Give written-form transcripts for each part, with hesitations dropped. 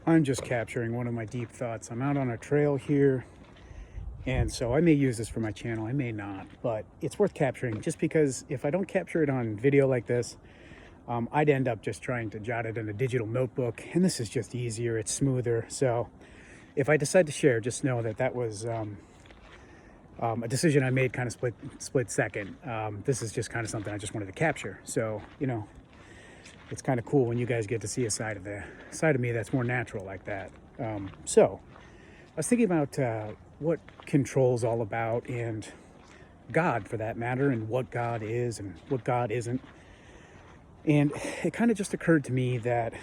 I'm just capturing one of my deep thoughts. I'm out on a trail here, and so I may use this for my channel, I may not, but it's worth capturing just because if I don't capture it on video like this, I'd end up just trying to jot it in a digital notebook, and this is just easier, it's smoother. So if I decide to share, just know that that was a decision I made kind of split second. This is just kind of something I just wanted to capture. So, it's kind of cool when you guys get to see a side of me that's more natural like that. So I was thinking about what control's all about, and God for that matter, and what God is and what God isn't. And it kind of just occurred to me that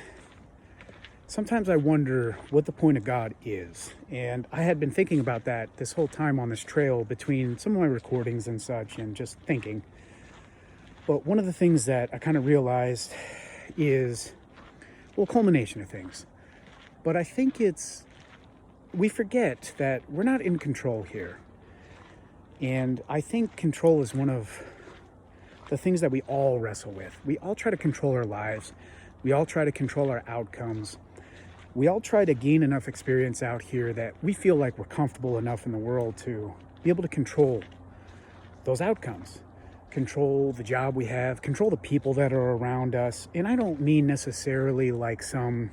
sometimes I wonder what the point of God is. And I had been thinking about that this whole time on this trail between some of my recordings and such, and just thinking. But one of the things that I kind of realized is, well, a culmination of things. But I think we forget that we're not in control here. And I think control is one of the things that we all wrestle with. We all try to control our lives. We all try to control our outcomes. We all try to gain enough experience out here that we feel like we're comfortable enough in the world to be able to control those outcomes, control the job we have, control the people that are around us. And I don't mean necessarily like some,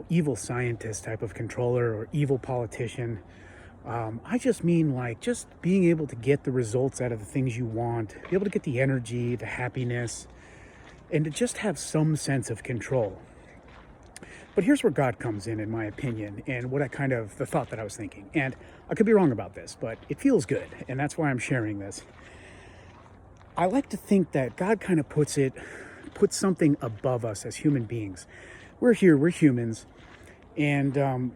evil scientist type of controller or evil politician. I just mean like just being able to get the results out of the things you want, be able to get the energy, the happiness, and to just have some sense of control. But here's where God comes in my opinion, and the thought that I was thinking. And I could be wrong about this, but it feels good, and that's why I'm sharing this. I like to think that God kind of puts something above us as human beings. We're here, we're humans, and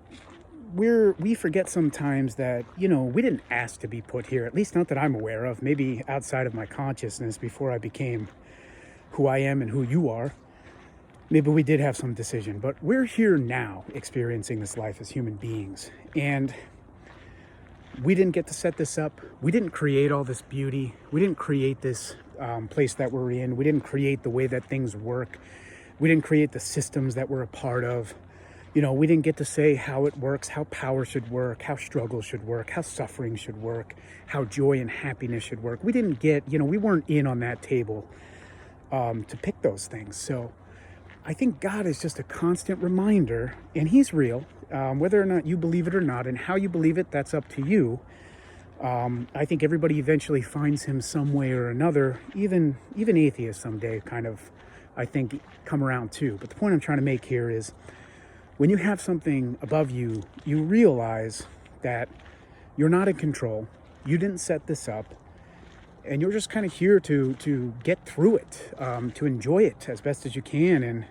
we forget sometimes that, we didn't ask to be put here, at least not that I'm aware of, maybe outside of my consciousness before I became who I am and who you are. Maybe we did have some decision, but we're here now experiencing this life as human beings. And we didn't get to set this up. We didn't create all this beauty. We didn't create this place that we're in. We didn't create the way that things work. We didn't create the systems that we're a part of. We didn't get to say how it works, how power should work, how struggle should work, how suffering should work, how joy and happiness should work. We didn't get, we weren't in on that table to pick those things. So I think God is just a constant reminder, and he's real, whether or not you believe it or not, and how you believe it, that's up to you. I think everybody eventually finds him some way or another, even atheists someday kind of, I think, come around too. But the point I'm trying to make here is, when you have something above you, you realize that you're not in control, you didn't set this up, and you're just kind of here to get through it, to enjoy it as best as you can.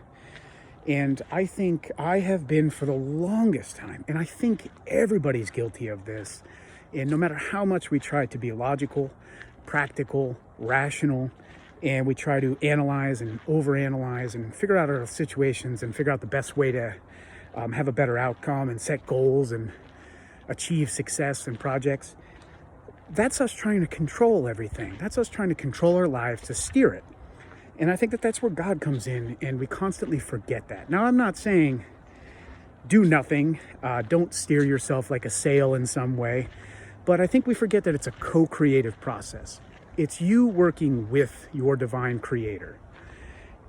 And I think I have been for the longest time, and I think everybody's guilty of this. And no matter how much we try to be logical, practical, rational, and we try to analyze and overanalyze and figure out our situations and figure out the best way to have a better outcome and set goals and achieve success in projects, that's us trying to control everything. That's us trying to control our lives, to steer it. And I think that that's where God comes in, and we constantly forget that. Now, I'm not saying do nothing, don't steer yourself like a sail in some way, but I think we forget that it's a co-creative process. It's you working with your divine creator.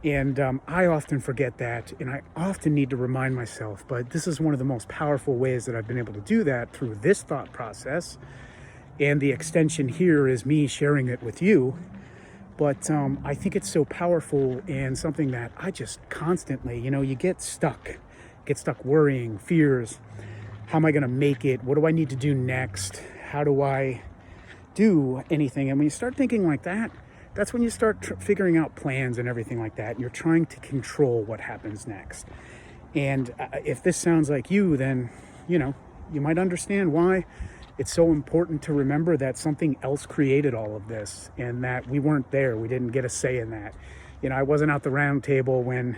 And I often forget that, and I often need to remind myself, but this is one of the most powerful ways that I've been able to do that through this thought process. And the extension here is me sharing it with you. But I think it's so powerful, and something that I just constantly, you get stuck worrying, fears. How am I going to make it? What do I need to do next? How do I do anything? And when you start thinking like that, that's when you start figuring out plans and everything like that. And you're trying to control what happens next. And if this sounds like you, then, you might understand why it's so important to remember that something else created all of this, and that we weren't there. We didn't get a say in that. I wasn't at the round table when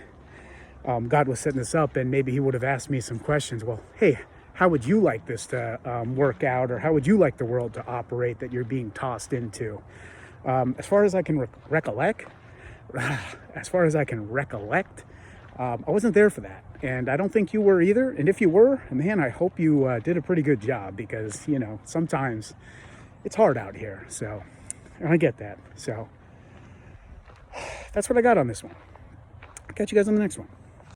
God was setting this up, and maybe he would have asked me some questions. Well, hey, how would you like this to work out? Or how would you like the world to operate that you're being tossed into? As far as I can recollect, I wasn't there for that, and I don't think you were either. And if you were, man, I hope you did a pretty good job, because sometimes it's hard out here. So I get that. So that's what I got on this one. I'll catch you guys on the next one.